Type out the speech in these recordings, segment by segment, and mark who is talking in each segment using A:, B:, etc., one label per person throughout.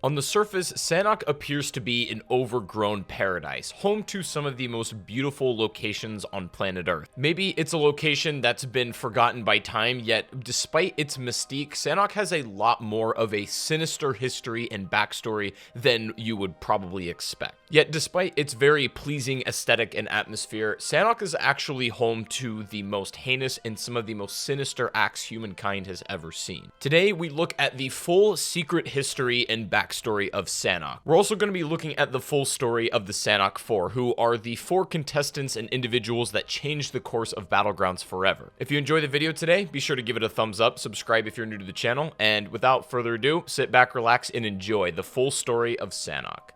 A: On the surface, Sanhok appears to be an overgrown paradise, home to some of the most beautiful locations on planet Earth. Maybe it's a location that's been forgotten by time, yet despite its mystique, Sanhok has a lot more of a sinister history and backstory than you would probably expect. Yet despite its very pleasing aesthetic and atmosphere, Sanhok is actually home to the most heinous and some of the most sinister acts humankind has ever seen. Today, we look at the full secret history and backstory of Sanhok. We're also going to be looking at the full story of the Sanhok 4, who are the 4 contestants and individuals that changed the course of Battlegrounds forever. If you enjoy the video today, be sure to give it a thumbs up, subscribe if you're new to the channel, and without further ado, sit back, relax, and enjoy the full story of Sanhok.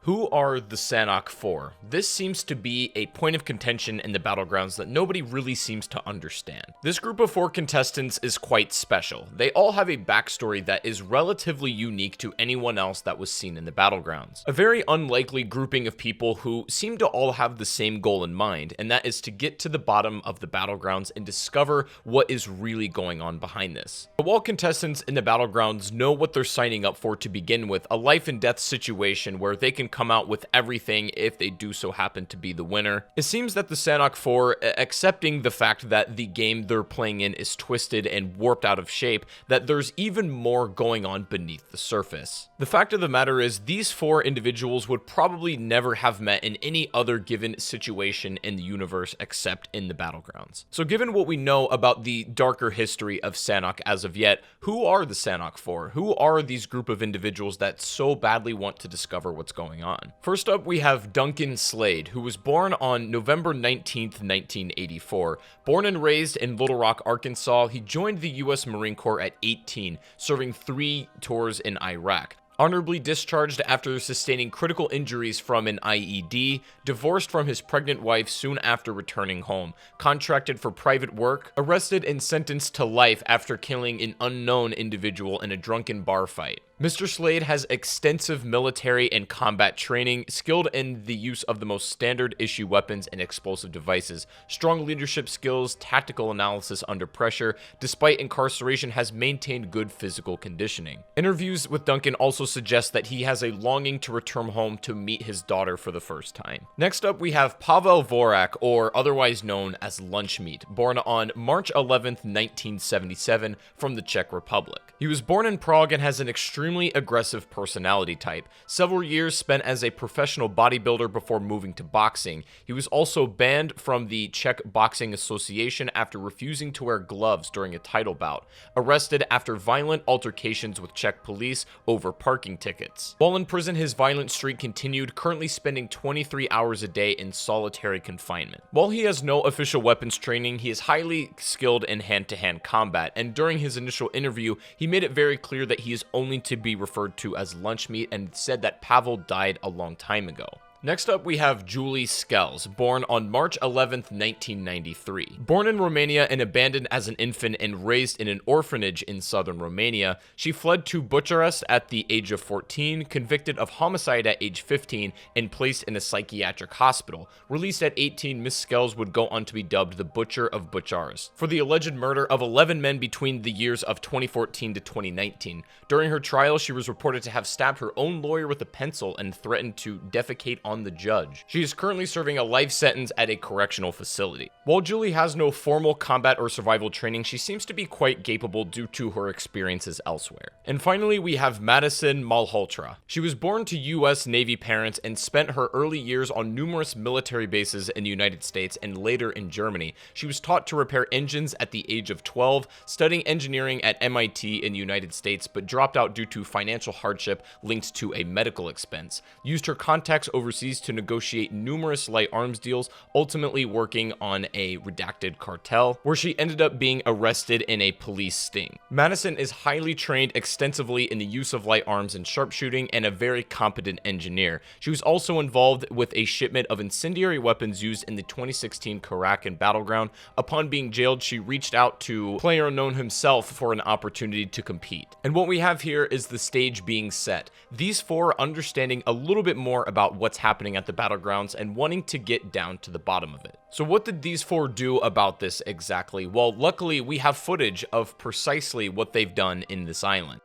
A: Who are the Sanhok 4? This seems to be a point of contention in the Battlegrounds that nobody really seems to understand. This group of 4 contestants is quite special. They all have a backstory that is relatively unique to anyone else that was seen in the Battlegrounds. A very unlikely grouping of people who seem to all have the same goal in mind, and that is to get to the bottom of the Battlegrounds and discover what is really going on behind this. But while contestants in the Battlegrounds know what they're signing up for to begin with, a life and death situation where they can come out with everything if they do so happen to be the winner, it seems that the Sanhok 4, accepting the fact that the game they're playing in is twisted and warped out of shape, that there's even more going on beneath the surface. The fact of the matter is, these 4 individuals would probably never have met in any other given situation in the universe except in the Battlegrounds. So given what we know about the darker history of Sanhok as of yet, who are the Sanhok 4? Who are these group of individuals that so badly want to discover what's going on? First up, we have Duncan Slade, who was born on November 19th, 1984. Born and raised in Little Rock, Arkansas, he joined the U.S. Marine Corps at 18, serving 3 tours in Iraq. Honorably discharged after sustaining critical injuries from an IED, divorced from his pregnant wife soon after returning home, contracted for private work, arrested and sentenced to life after killing an unknown individual in a drunken bar fight. Mr. Slade has extensive military and combat training, skilled in the use of the most standard issue weapons and explosive devices, strong leadership skills, tactical analysis under pressure, despite incarceration has maintained good physical conditioning. Interviews with Duncan also suggest that he has a longing to return home to meet his daughter for the first time. Next up, we have Pavel Vorak, or otherwise known as Lunchmeat, born on March 11th, 1977, from the Czech Republic. He was born in Prague and has an extremely aggressive personality type. Several years spent as a professional bodybuilder before moving to boxing. He was also banned from the Czech Boxing Association after refusing to wear gloves during a title bout. Arrested after violent altercations with Czech police over parking tickets. While in prison, his violent streak continued, currently spending 23 hours a day in solitary confinement. While he has no official weapons training, he is highly skilled in hand-to-hand combat, and during his initial interview, he made it very clear that he is only to be referred to as Lunchmeat and said that Pavel died a long time ago. Next up, we have Julie Skels, born on March 11th, 1993. Born in Romania and abandoned as an infant and raised in an orphanage in southern Romania, she fled to Bucharest at the age of 14, convicted of homicide at age 15, and placed in a psychiatric hospital. Released at 18, Miss Skels would go on to be dubbed the Butcher of Bucharest for the alleged murder of 11 men between the years of 2014 to 2019. During her trial, she was reported to have stabbed her own lawyer with a pencil and threatened to defecate on the judge. She is currently serving a life sentence at a correctional facility. While Julie has no formal combat or survival training, she seems to be quite capable due to her experiences elsewhere. And finally, we have Madison Malhotra. She was born to U.S. Navy parents and spent her early years on numerous military bases in the United States and later in Germany. She was taught to repair engines at the age of 12, studying engineering at MIT in the United States, but dropped out due to financial hardship linked to a medical expense. Used her contacts overseas to negotiate numerous light arms deals, ultimately working on a redacted cartel, where she ended up being arrested in a police sting. Madison is highly trained extensively in the use of light arms and sharpshooting, and a very competent engineer. She was also involved with a shipment of incendiary weapons used in the 2016 Karakin battleground. Upon being jailed, she reached out to PlayerUnknown himself for an opportunity to compete. And what we have here is the stage being set. These 4 understanding a little bit more about what's happening happening at the battlegrounds and wanting to get down to the bottom of it. So what did these four do about this exactly? Well, luckily we have footage of precisely what they've done in this island.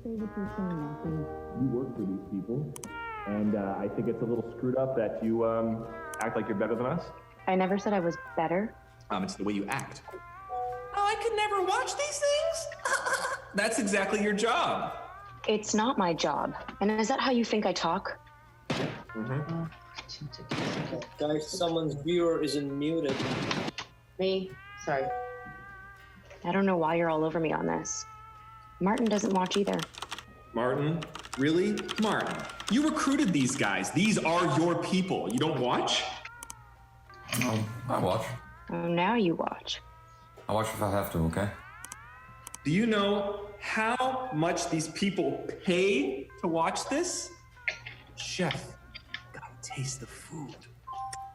B: Say what you're saying, Nathan.
C: You work for these people, and I think it's a little screwed up that you act like you're better than us.
B: I never said I was better.
C: It's the way you act.
D: Oh, I could never watch these things? That's exactly your job.
B: It's not my job. And is that how you think I talk?
E: Guys, someone's viewer isn't muted.
B: Me? Sorry. I don't know why you're all over me on this. Martin doesn't watch either.
D: Martin? Really? Martin, you recruited these guys. These are your people. You don't watch?
F: No, I watch.
B: Oh, now you watch.
F: I watch if I have to, okay?
D: Do you know how much these people pay to watch this? Chef, gotta taste the food.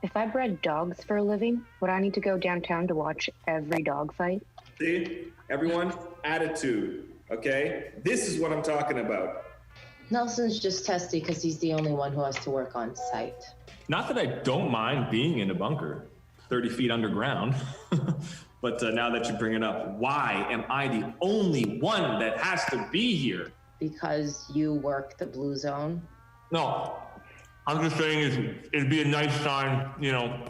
B: If I bred dogs for a living, would I need to go downtown to watch every dog fight?
D: See? Everyone, attitude, okay? This is what I'm talking about.
G: Nelson's just testy because he's the only one who has to work on site.
D: Not that I don't mind being in a bunker, 30 feet underground. But now that you bring it up, why am I the only one that has to be here?
G: Because you work the blue zone.
D: No, I'm just saying it'd be a nice sign,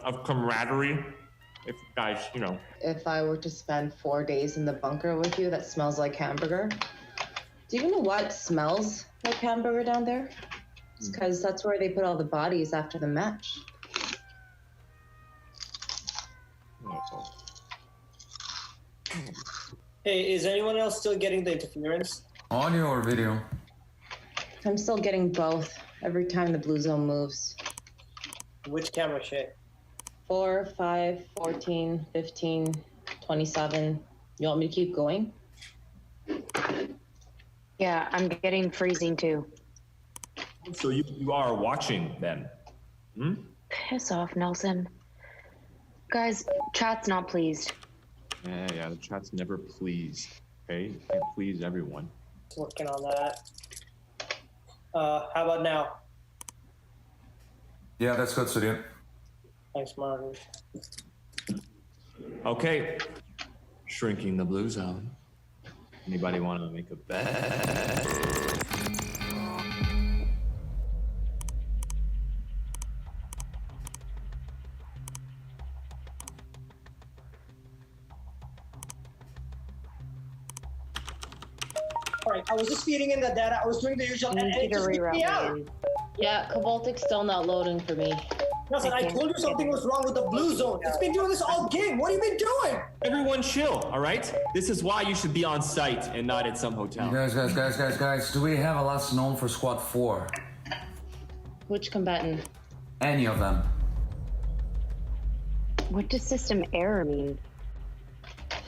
D: of camaraderie. If you guys,
G: If I were to spend 4 days in the bunker with you that smells like hamburger, do you know what smells like hamburger down there? It's because that's where they put all the bodies after the match.
E: Hey, is anyone else still getting the interference?
F: Audio or video?
G: I'm still getting both every time the blue zone moves.
E: Which camera shit?
G: 4, 5, 14, 15, 27. You want me to keep going?
B: Yeah, I'm getting freezing too.
D: So you are watching then?
B: Piss off, Nelson. Guys, chat's not pleased.
C: Yeah, the chat's never pleased. Okay, you can't please everyone.
E: Working on that. How about now?
F: Yeah, that's good, Studio.
E: Thanks, Martin.
C: Okay, shrinking the blue zone. Anybody want to make a bet?
E: Alright, I was just feeding in the data. I was doing the usual, and it just kicked me out.
G: Yeah, Cobaltic's still not loading for me.
E: Nelson, I told you something was wrong with the blue zone. It's been doing this all game. What have you been doing?
C: Everyone chill, all right? This is why you should be on site and not at some hotel.
F: Guys, do we have a last known for Squad 4?
G: Which combatant?
F: Any of them?
B: What does system error mean?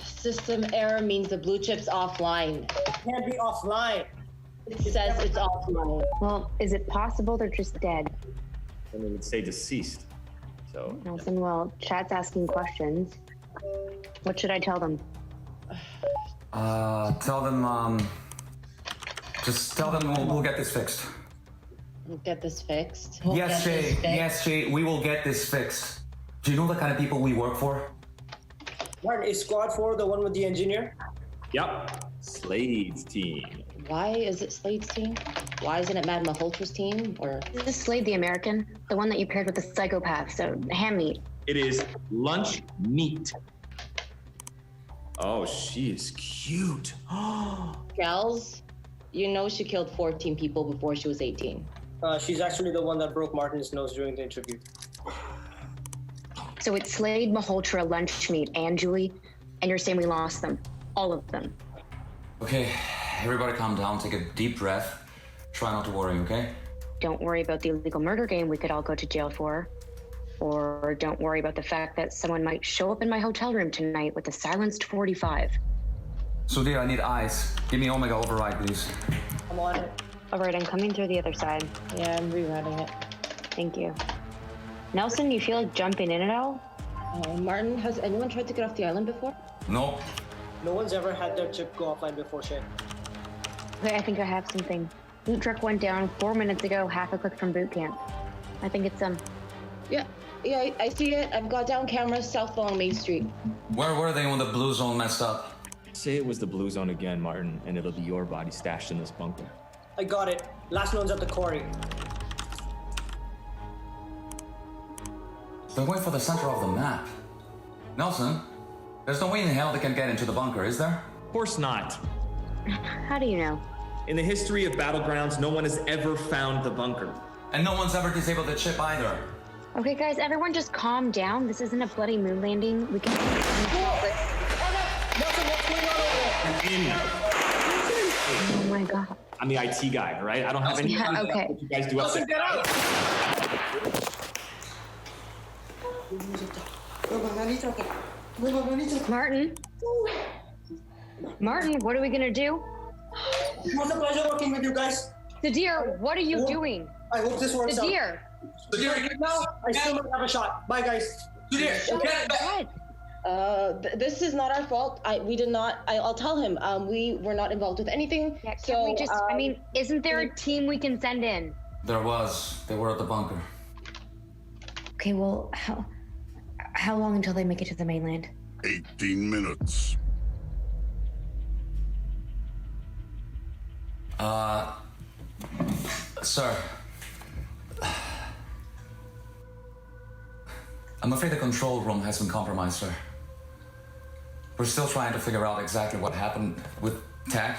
G: System error means the blue chip's offline.
E: It can't be offline.
G: It says it's offline.
B: Well, is it possible they're just dead?
C: And it would say deceased. So
B: Nelson, well, chat's asking questions. What should I tell them?
F: Tell them, just tell them we'll get this fixed.
G: We'll get this fixed.
F: Yes, Shay, we will get this fixed. Do you know the kind of people we work for?
E: Martin, is Squad 4 the one with the engineer?
C: Yep, Slade's team.
G: Why is it Slade's team? Why isn't it Mad Malholtra's team? Or
B: This is Slade the American, the one that you paired with the psychopath, so ham meat.
C: It is lunch meat.
D: Oh, she is cute.
G: Gals, you know she killed 14 people before she was 18.
E: She's actually the one that broke Martin's nose during the interview.
B: So it's Slade, Malhotra, lunch meat, and Julie, and you're saying we lost them. All of them.
F: Okay, everybody calm down, take a deep breath. Try not to worry, okay?
B: Don't worry about the illegal murder game we could all go to jail for. Or don't worry about the fact that someone might show up in my hotel room tonight with a silenced 45.
F: Sudhir, I need eyes. Give me Omega Override, please.
G: I'm on it.
B: All right, I'm coming through the other side.
G: Yeah, I'm rewriting it.
B: Thank you. Nelson, you feel like jumping in at all?
G: Martin, has anyone tried to get off the island before?
F: No.
E: No one's ever had their chip go offline before, Shay.
B: Okay, I think I have something. Boot truck went down 4 minutes ago, half a click from boot camp. I think it's
G: Yeah, I see it. I've got down cameras south along Main Street.
F: Where were they when the blue zone messed up?
D: Say it was the blue zone again, Martin, and it'll be your body stashed in this bunker.
E: I got it. Last one's at the quarry.
F: They're going for the center of the map. Nelson, there's no way in hell they can get into the bunker, is there?
D: Of course not.
B: How do you know?
D: In the history of Battlegrounds, no one has ever found the bunker.
F: And no one's ever disabled the chip either.
B: Okay, guys, everyone just calm down. This isn't a bloody moon landing. We can...
E: Nelson, what's going on over there?
B: Oh my god.
D: I'm the IT guy, all right? I don't have any
B: Yeah, okay.
D: what you guys do up there.
E: Get out!
B: Martin? Martin, what are we gonna do?
E: It was a pleasure working with you guys.
B: Sadir, what are you doing?
E: I hope this works out.
B: Sadir!
E: No, I still might have a shot. Bye, guys.
B: What?
G: This is not our fault. We did not. I'll tell him. We were not involved with anything.
B: Yeah,
G: so
B: can we just, I mean, isn't there a team we can send in?
F: There was. They were at the bunker.
B: Okay, well, how long until they make it to the mainland?
H: 18 minutes.
F: Sir. I'm afraid the control room has been compromised, sir. We're still trying to figure out exactly what happened with Tech.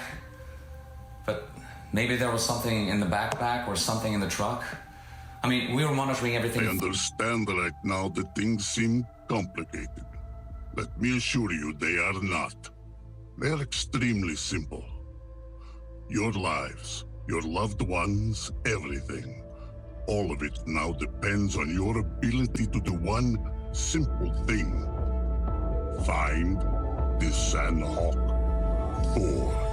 F: But maybe there was something in the backpack or something in the truck. I mean, we were monitoring everything.
H: I understand right now that things seem complicated. Let me assure you they are not. They are extremely simple. Your lives, your loved ones, everything. All of it now depends on your ability to do one simple thing. Find the Sanhok 4.